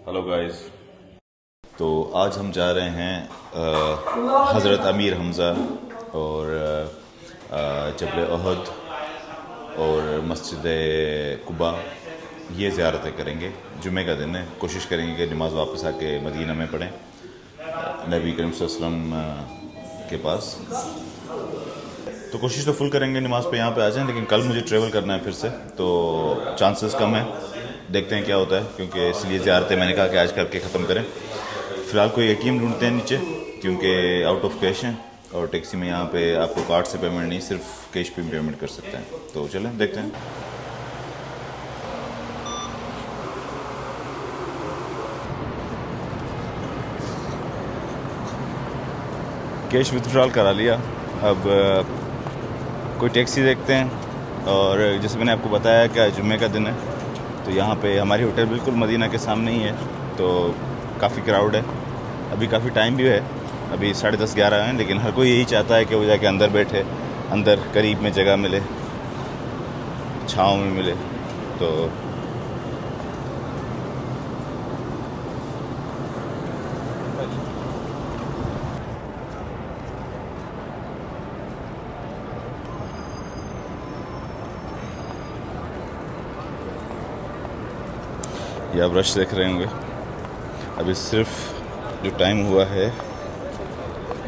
Hello guys. तो आज हम जा रहे हैं हज़रत अमीर हमज़ा और जबल अहद और मस्जिद कुबा, ये ज़ियारतें करेंगे। जुमे का दिन है, कोशिश करेंगे कि नमाज़ वापस आके मदीना में पढ़ें नबी करीम सल्लल्लाहु अलैहि वसल्लम के पास। तो कोशिश तो फुल करेंगे नमाज़ पे यहाँ पे आ जाएं, लेकिन कल मुझे ट्रेवल करना है फिर से, तो चांसेस कम है। देखते हैं क्या होता है, क्योंकि इसलिए ज़ियारतें मैंने कहा कि आज करके ख़त्म करें। फ़िलहाल कोई एटीएम ढूंढते हैं नीचे, क्योंकि आउट ऑफ कैश हैं और टैक्सी में यहाँ पे आपको कार्ड से पेमेंट नहीं, सिर्फ कैश पे पेमेंट कर सकते हैं। तो चलें देखते हैं। कैश विथड्रॉल करा लिया, अब कोई टैक्सी देखते हैं। और जैसे मैंने आपको बताया कि जुम्मे का दिन है, तो यहाँ पे हमारी होटल बिल्कुल मदीना के सामने ही है, तो काफ़ी क्राउड है। अभी काफ़ी टाइम भी है, अभी 10:30-11 हैं, लेकिन हर कोई यही चाहता है कि वो जाके अंदर बैठे, अंदर करीब में जगह मिले, छाँव में मिले। तो ये आप रश देख रहे होंगे। अभी सिर्फ जो टाइम हुआ है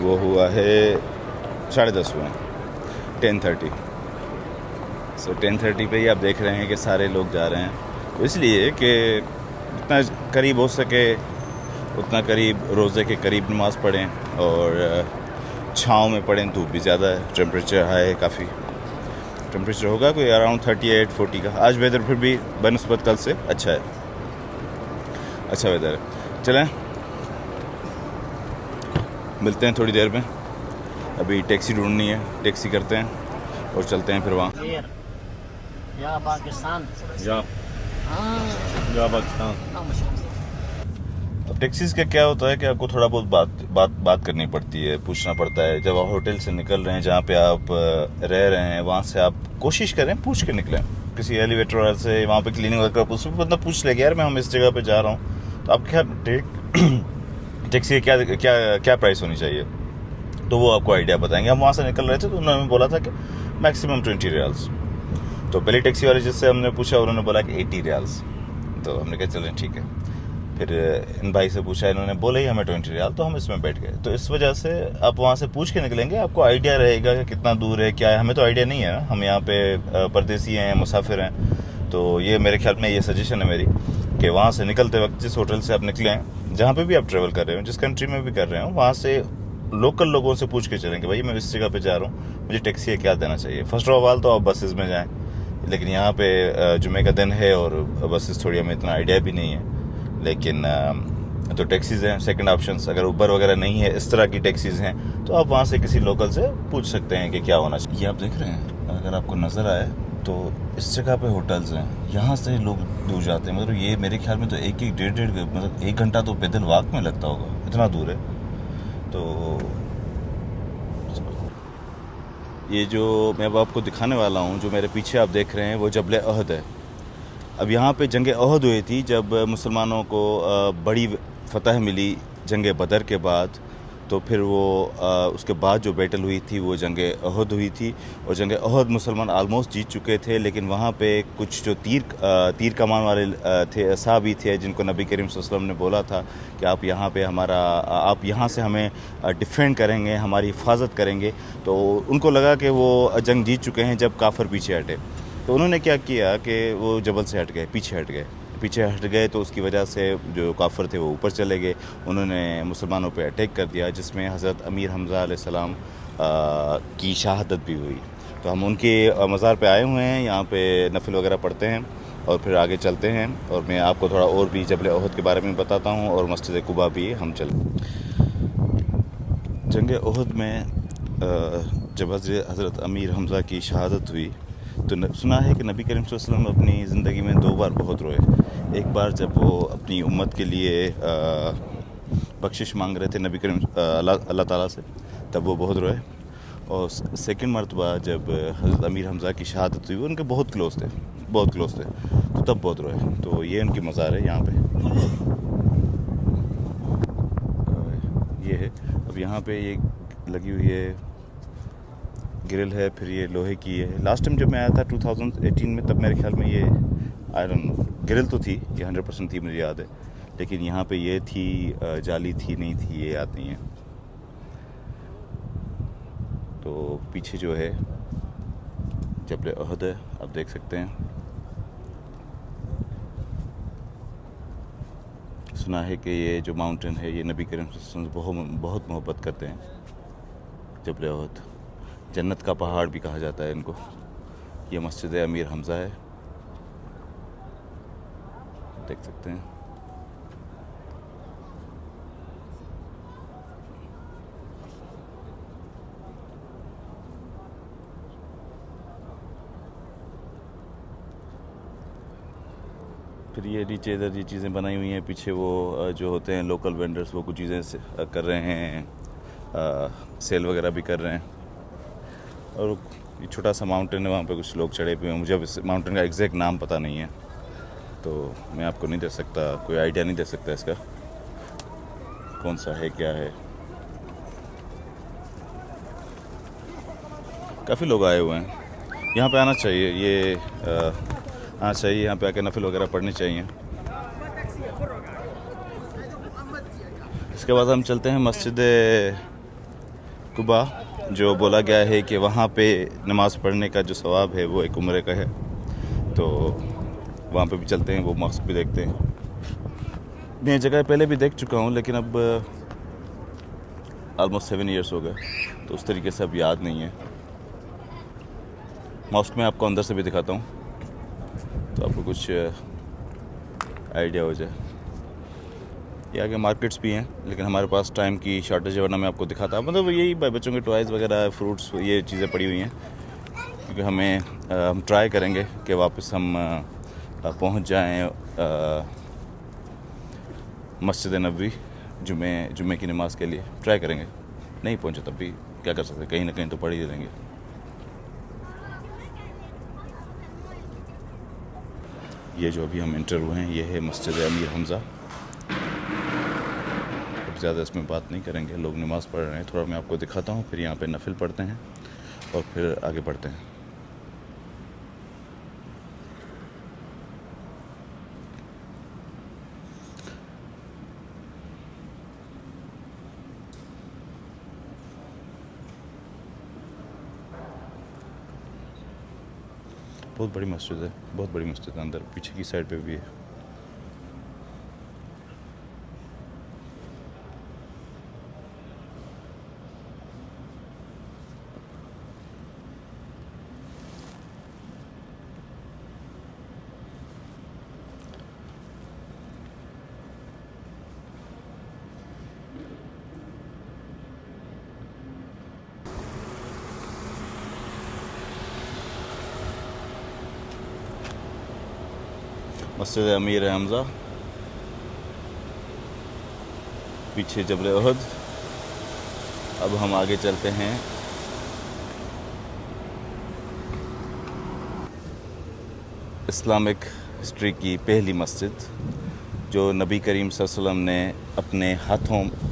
वो हुआ है 10:30 हुए हैं, 10:30। सो 10:30 पे ही आप देख रहे हैं कि सारे लोग जा रहे हैं। तो इसलिए कि जितना करीब हो सके उतना करीब, रोज़े के करीब नमाज़ पढ़ें और छाँव में पढ़ें। धूप भी ज़्यादा है, टेम्परेचर हाई है, काफ़ी टेम्परेचर होगा कोई अराउंड 38-40 का। आज वेदर फिर भी बनस्बत कल से अच्छा है, अच्छा वेदर है। चलें मिलते हैं थोड़ी देर में। अभी टैक्सी ढूंढनी है, टैक्सी करते हैं और चलते हैं फिर वहाँ। या पाकिस्तान जा पाकिस्तान। अब टैक्सीज का क्या होता है कि आपको थोड़ा बहुत बात करनी पड़ती है, पूछना पड़ता है। जब आप होटल से निकल रहे हैं, जहाँ पे आप रह रहे हैं, वहाँ से आप कोशिश करें पूछ के निकलें। किसी एलिवेटर वाले से, वहाँ पे क्लीनिंग वगैरह उसमें बंदा पूछ लेगा, यार मैं हम इस जगह पे जा रहा हूँ, तो आप क्या टैक्सी क्या क्या क्या प्राइस होनी चाहिए, तो वो आपको आइडिया बताएंगे। हम वहाँ से निकल रहे थे तो उन्होंने बोला था कि मैक्सिमम 20 रियाल्स। तो पहले टैक्सी वाले जिससे हमने पूछा उन्होंने बोला कि 80 रियाल्स। तो हमने कहा चलें ठीक है। फिर इन भाई से पूछा, इन्होंने बोला ही हमें 20 रियाल, तो हम इसमें बैठ गए। तो इस वजह से आप वहाँ से पूछ के निकलेंगे, आपको आइडिया रहेगा कि कितना दूर है, क्या है। हमें तो आइडिया नहीं है ना, हम यहाँ पे परदेसी हैं, मुसाफिर हैं। तो ये मेरे ख्याल में ये सजेशन है मेरी कि वहाँ से निकलते वक्त जिस होटल से आप निकले हैं, जहाँ पे भी आप ट्रेवल कर रहे हो, जिस कंट्री में भी कर रहे हो, वहाँ से लोकल लोगों से पूछ के चलेंगे, भाई मैं इस जगह पे जा रहा हूँ, मुझे टैक्सी है क्या देना चाहिए। फर्स्ट ऑफ ऑल तो आप बसेस में जाएं, लेकिन यहाँ पे जुमे का दिन है और बसेस थोड़ी हमें इतना आइडिया भी नहीं है, लेकिन तो टैक्सीज़ हैं सेकंड ऑप्शंस। अगर उबर वगैरह नहीं है, इस तरह की टैक्सीज़ हैं, तो आप वहाँ से किसी लोकल से पूछ सकते हैं कि क्या होना चाहिए। ये आप देख रहे हैं, अगर आपको नज़र आए तो इस जगह पे होटल्स हैं, यहाँ से लोग दूर जाते हैं। मतलब ये मेरे ख्याल में तो एक 1 घंटा तो पैदल वॉक में लगता होगा, इतना दूर है। तो ये जो मैं अब आपको दिखाने वाला हूँ, जो मेरे पीछे आप देख रहे हैं, वो जबल अहद है। अब यहाँ पे जंग अहद हुई थी, जब मुसलमानों को बड़ी फतह मिली जंग बदर के बाद। तो फिर वो उसके बाद जो बैटल हुई थी वो जंग अहद हुई थी, और जंग अहद मुसलमान आलमोस्ट जीत चुके थे। लेकिन वहाँ पे कुछ जो तीर कमान वाले थे, सहाबी थे, जिनको नबी करीम सल्लल्लाहु अलैहि वसल्लम ने बोला था कि आप यहाँ पे आप यहाँ से हमें डिफेंड करेंगे, हमारी हिफाजत करेंगे। तो उनको लगा कि वो जंग जीत चुके हैं जब काफिर पीछे हटे। तो उन्होंने क्या किया कि वो जबल से हट गए, पीछे हट गए। तो उसकी वजह से जो काफिर थे वो ऊपर चले गए, उन्होंने मुसलमानों पे अटैक कर दिया, जिसमें हज़रत अमीर हमज़ा अलैहिस्सलाम की शहादत भी हुई। तो हम उनके मज़ार पे आए हुए हैं, यहाँ पे नफिल वगैरह पढ़ते हैं और फिर आगे चलते हैं। और मैं आपको थोड़ा और भी जबल अहद के बारे में बताता हूँ, और मस्जिद कुबा भी हम चले। जंग अहद में जब हज़रत अमीर हमज़ा की शहादत हुई, तो सुना है कि नबी करीम सल्लल्लाहु अलैहि वसल्लम अपनी ज़िंदगी में 2 बार बहुत रोए। एक बार जब वो अपनी उम्मत के लिए बख्शिश मांग रहे थे नबी करीम अल्लाह ताला से, तब वो बहुत रोए। और सेकंड मरतबा जब हज़रत अमीर हमज़ा की शहादत हुई, वो उनके बहुत क्लोज थे, तो तब बहुत रोए। तो ये उनकी मज़ार है यहाँ पे। यहाँ पे ये लगी हुई है ग्रिल है, फिर ये लोहे की है। लास्ट टाइम जब मैं आया था 2018 में, तब मेरे ख्याल में ये आई डोंट नो ग्रिल तो थी, ये 100% थी मुझे याद है, लेकिन यहाँ पे ये थी जाली थी नहीं थी ये याद नहीं है। तो पीछे जो है जबल उहद है, आप देख सकते हैं। सुना है कि ये जो माउंटेन है ये नबी करीम सल्लल्लाहु अलैहि वसल्लम बहुत मोहब्बत करते हैं। जबल उहद जन्नत का पहाड़ भी कहा जाता है इनको। ये मस्जिद अमीर हमज़ा है, देख सकते हैं। फिर ये नीचे इधर ये चीज़ें बनाई हुई हैं, पीछे वो जो होते हैं लोकल वेंडर्स, वो कुछ चीज़ें कर रहे हैं, सेल वगैरह भी कर रहे हैं। और ये छोटा सा माउंटेन है, वहाँ पे कुछ लोग चढ़े हुए हैं। मुझे अब इस माउंटेन का एग्जैक्ट नाम पता नहीं है, तो मैं आपको नहीं दे सकता, कोई आइडिया नहीं दे सकता इसका कौन सा है क्या है। काफ़ी लोग आए हुए हैं, यहाँ पे आना चाहिए, ये आना चाहिए, यहाँ पे आके नफिल वगैरह पढ़नी चाहिए। इसके बाद हम चलते हैं मस्जिद कुबा, जो बोला गया है कि वहाँ पे नमाज़ पढ़ने का जो सवाब है वो एक उम्रे का है, तो वहाँ पे भी चलते हैं, वो मस्जिद भी देखते हैं। मैं ये जगह पहले भी देख चुका हूँ, लेकिन अब ऑलमोस्ट 7 ईयर्स हो गए, तो उस तरीके से अब याद नहीं है। मॉस्क में आपको अंदर से भी दिखाता हूँ, तो आपको कुछ आइडिया हो जाए। ये आगे मार्केट्स भी हैं, लेकिन हमारे पास टाइम की शॉर्टेज है, वरना मैं आपको दिखाता। मतलब यही बच्चों के टॉयज़ वगैरह, फ्रूट्स, ये चीज़ें पड़ी हुई हैं, क्योंकि हम ट्राई करेंगे कि वापस हम पहुंच जाएं मस्जिद नबवी जुमे की नमाज के लिए। ट्राई करेंगे, नहीं पहुंचे तब भी क्या कर सकते, कहीं ना कहीं तो पढ़ ही देंगे। ये जो अभी हम इंटर हुए हैं, ये है मस्जिद अमीर हमज़ा। अब ज़्यादा इसमें बात नहीं करेंगे, लोग नमाज़ पढ़ रहे हैं। थोड़ा मैं आपको दिखाता हूँ, फिर यहाँ पे नफिल पढ़ते हैं और फिर आगे बढ़ते हैं। बहुत बड़ी मस्जिद है, बहुत बड़ी मस्जिद है। अंदर पीछे की साइड पे भी है। मस्जिद अमीर हमज़ा, पीछे जबल उहद। अब हम आगे चलते हैं। इस्लामिक हिस्ट्री की पहली मस्जिद, जो नबी करीम सल्लल्लाहु अलैहि वसल्लम ने अपने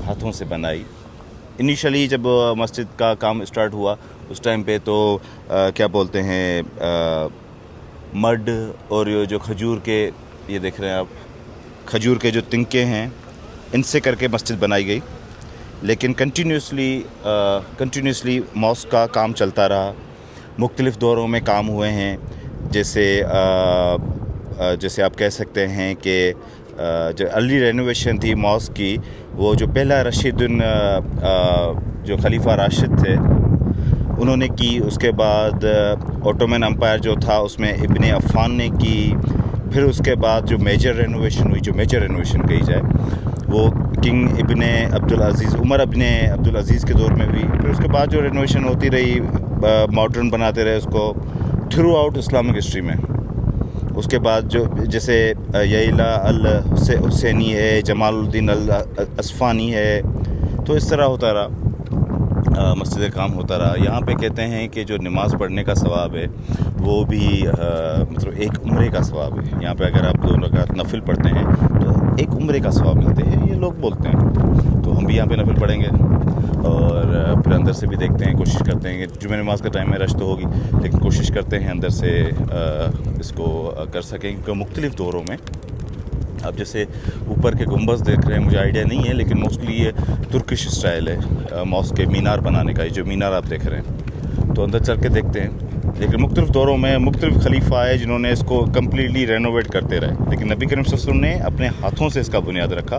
हाथों से बनाई। इनिशियली जब मस्जिद का काम स्टार्ट हुआ, उस टाइम पे तो क्या बोलते हैं, मड और ये जो खजूर के, ये देख रहे हैं आप, खजूर के जो तिनके हैं, इनसे करके मस्जिद बनाई गई। लेकिन कंटिन्यूसली मॉस्क का काम चलता रहा। मुख्तलिफ़ दौरों में काम हुए हैं, जैसे आप कह सकते हैं कि जो अर्ली रेनोवेशन थी मॉस्क की, वो जो पहला रशीदुन जो खलीफा राशिद थे उन्होंने की। उसके बाद ओटोमन एम्पायर जो था उसमें इब्ने अफ़ान ने की। फिर उसके बाद जो मेजर रेनोवेशन हुई, जो मेजर रेनोवेशन कही जाए, वो किंग इब्ने अब्दुल अज़ीज़, उमर इब्ने अब्दुल अज़ीज़ के दौर में हुई। फिर उसके बाद जो रेनोवेशन होती रही, मॉडर्न बनाते रहे उसको थ्रू आउट इस्लामिक हिस्ट्री में। उसके बाद जो जैसे यैला अल हुसैनी है, जमालुद्दीन अल अस्फ़ानी है, तो इस तरह होता रहा, मस्जिद काम होता रहा। यहाँ पे कहते हैं कि जो नमाज़ पढ़ने का सवाब है वो भी मतलब एक उम्रे का सवाब है। यहाँ पे अगर आप 2 रकात नफिल पढ़ते हैं तो एक उम्रे का सवाब मिलते हैं, ये लोग बोलते हैं। तो हम भी यहाँ पे नफिल पढ़ेंगे और फिर अंदर से भी देखते हैं, कोशिश करते हैं कि जुमे नमाज का टाइम में रश तो होगी, लेकिन कोशिश करते हैं अंदर से इसको कर सकें, क्योंकि मुख्तलिफ़ दौरों में अब जैसे ऊपर के गुंबज देख रहे हैं, मुझे आइडिया नहीं है, लेकिन मोस्टली ये तुर्किश स्टाइल है मॉस्क के मीनार बनाने का। ये जो मीनार आप देख रहे हैं, तो अंदर चल के देखते हैं। लेकिन मुख्तलिफ़ दौरों में मुख्तलिफ़ खलीफा आए जिन्होंने इसको कम्प्लीटली रेनोवेट करते रहे, लेकिन नबी करीम सल्लल्लाहु अलैहि वसल्लम ने अपने हाथों से इसका बुनियाद रखा,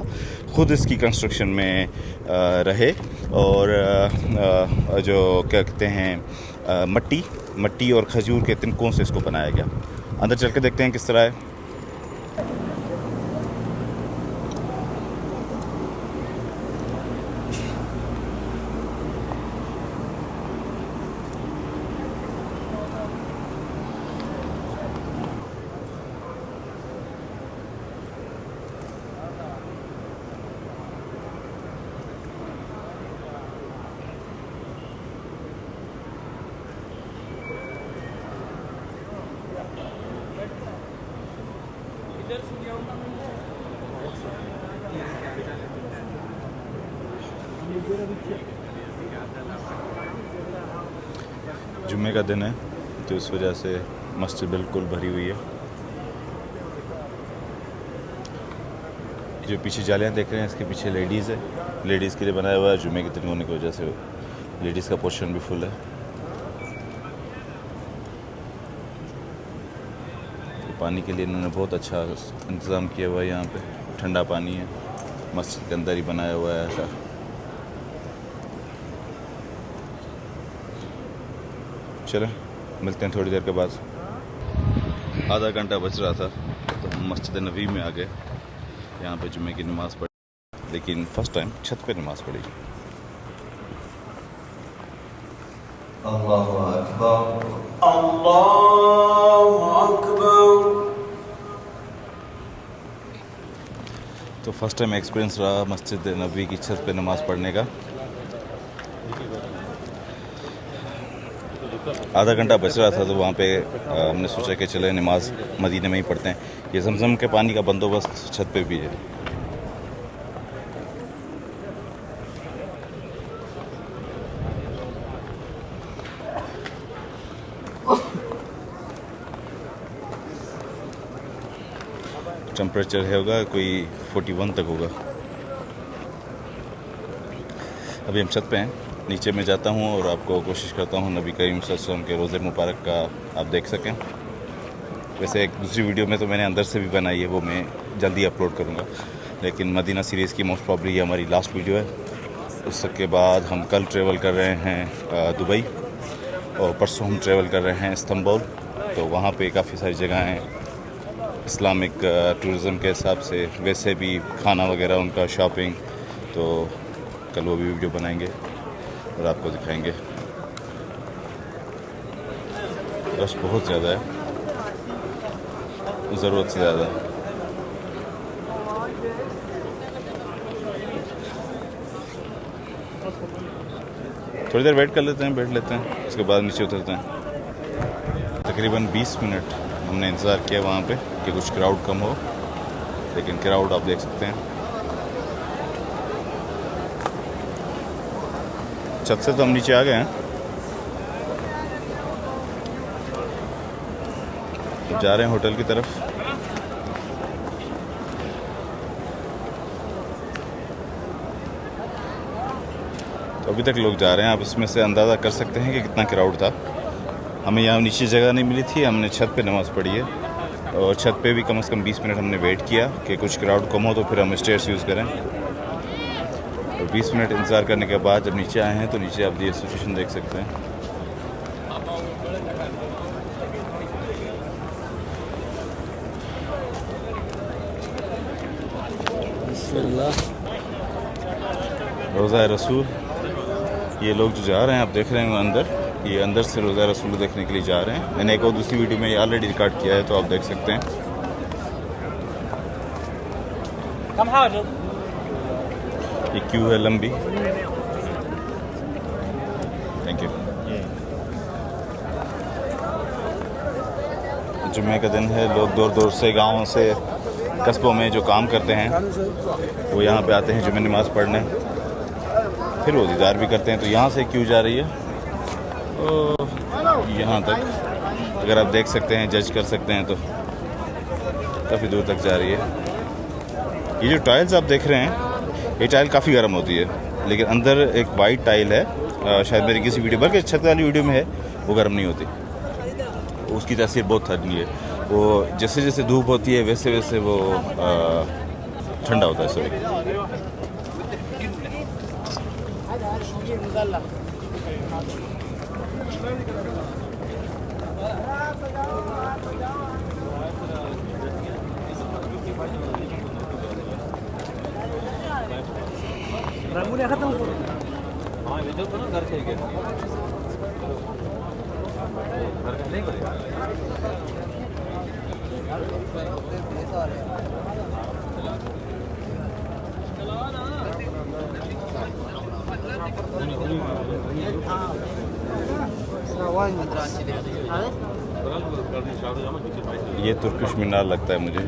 ख़ुद इसकी कंस्ट्रक्शन में रहे। और जो क्या कहते हैं मट्टी और खजूर के तिनकों से इसको बनाया गया। अंदर चल के देखते हैं किस तरह है। जुम्मे का दिन है, तो इस वजह से मस्जिद बिल्कुल भरी हुई है। जो पीछे जालियाँ देख रहे हैं, इसके पीछे लेडीज़ है, लेडीज़ के लिए बनाया हुआ है। जुम्मे के दिन होने की वजह से लेडीज़ का पोर्शन भी फुल है। पानी के लिए इन्होंने बहुत अच्छा इंतज़ाम किया हुआ है। यहाँ पे ठंडा पानी है, मस्जिद के अंदर ही बनाया हुआ है ऐसा। चलें, मिलते हैं थोड़ी देर के बाद। आधा घंटा बच रहा था तो हम मस्जिद नबी में आ गए। यहाँ पे जुम्मे की नमाज़ पढ़ी, लेकिन फ़र्स्ट टाइम छत पे नमाज़ पढ़ी। अल्लाहु अकबर, अल्लाहु अकबर। तो फर्स्ट टाइम एक्सपीरियंस रहा मस्जिद नबी की छत पे नमाज़ पढ़ने का। आधा घंटा बच रहा था तो वहाँ पे हमने सोचा कि चले नमाज मदीने में ही पढ़ते हैं। ये ज़मज़म के पानी का बंदोबस्त छत पे भी है। टेम्परेचर है होगा कोई 41 तक होगा। अभी हम छत पे हैं, नीचे में जाता हूँ और आपको कोशिश करता हूँ नबी करीम सल्लल्लाहु अलैहि वसल्लम के रोज़े मुबारक का आप देख सकें। वैसे एक दूसरी वीडियो में तो मैंने अंदर से भी बनाई है, वो मैं जल्दी अपलोड करूँगा, लेकिन मदीना सीरीज़ की मोस्ट प्रॉब्ली हमारी लास्ट वीडियो है। उसके बाद हम कल ट्रेवल कर रहे हैं दुबई, और परसों हम ट्रेवल कर रहे हैं इस्तांबुल। तो वहाँ पे काफ़ी सारी जगह हैं इस्लामिक टूरिज़म के हिसाब से, वैसे भी खाना वगैरह उनका, शॉपिंग। तो कल वो भी वीडियो बनाएंगे और आपको दिखाएंगे। रश बहुत ज़्यादा है, ज़रूरत से ज़्यादा। थोड़ी देर वेट कर लेते हैं, बैठ लेते हैं, उसके बाद नीचे उतरते हैं। तकरीबन 20 मिनट हमने इंतज़ार किया वहाँ पे कि कुछ क्राउड कम हो, लेकिन क्राउड आप देख सकते हैं। छत से तो हम नीचे आ गए हैं, तो जा रहे हैं होटल की तरफ। तो अभी तक लोग जा रहे हैं, आप इसमें से अंदाज़ा कर सकते हैं कि कितना क्राउड था। हमें यहाँ नीचे जगह नहीं मिली थी, हमने छत पे नमाज़ पढ़ी है, और छत पे भी कम से कम 20 मिनट हमने वेट किया कि कुछ क्राउड कम हो तो फिर हम स्टेयर्स यूज़ करें। तो 20 मिनट इंतज़ार करने के बाद जब नीचे आए हैं, तो नीचे आप ये सिचुएशन देख सकते हैं। रोज़ा रसूल, ये लोग जो जा रहे हैं आप देख रहे हैं अंदर, ये अंदर से रोज़ा रसूल देखने के लिए जा रहे हैं। मैंने एक और दूसरी वीडियो में ऑलरेडी रिकॉर्ड किया है, तो आप देख सकते हैं। ये क्यू है लंबी। Thank you. जुम्मे का दिन है, लोग दूर दूर से गाँव से कस्बों में जो काम करते हैं वो यहाँ पे आते हैं जुम्मे नमाज पढ़ने, फिर वो दीदार भी करते हैं। तो यहाँ से क्यों जा रही है तो यहाँ तक अगर आप देख सकते हैं, जज कर सकते हैं, तो काफ़ी दूर तक जा रही है। ये जो टाइल्स आप देख रहे हैं, ये टाइल काफ़ी गर्म होती है, लेकिन अंदर एक वाइट टाइल है, शायद मेरी किसी वीडियो, बल्कि छत वाली वीडियो में है, वो गर्म नहीं होती, उसकी तासीर बहुत ठंडी है। वो जैसे जैसे धूप होती है वैसे वैसे वो ठंडा होता है। सॉरी, ये तुर्किश मीनार लगता है मुझे,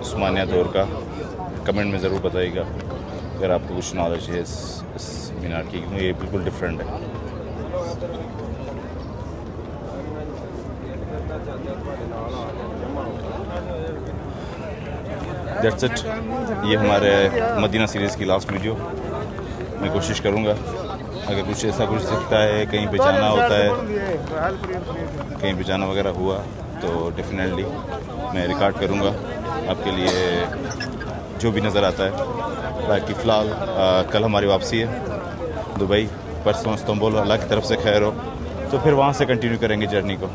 उस्मानिया दौर का। कमेंट में ज़रूर बताइएगा अगर आपको कुछ नॉलेज है इस मीनार की, क्योंकि ये बिल्कुल डिफरेंट है। दैट्स इट, ये हमारे मदीना सीरीज़ की लास्ट वीडियो। मैं कोशिश करूँगा अगर कुछ ऐसा कुछ दिखता है, कहीं पे जाना होता है, कहीं पे जाना वगैरह हुआ तो डेफिनेटली मैं रिकॉर्ड करूँगा आपके लिए जो भी नज़र आता है। बाकी फ़िलहाल कल हमारी वापसी है दुबई, परसों इस्तांबुल, अल्लाह की तरफ से खैर हो, तो फिर वहाँ से कंटिन्यू करेंगे जर्नी को।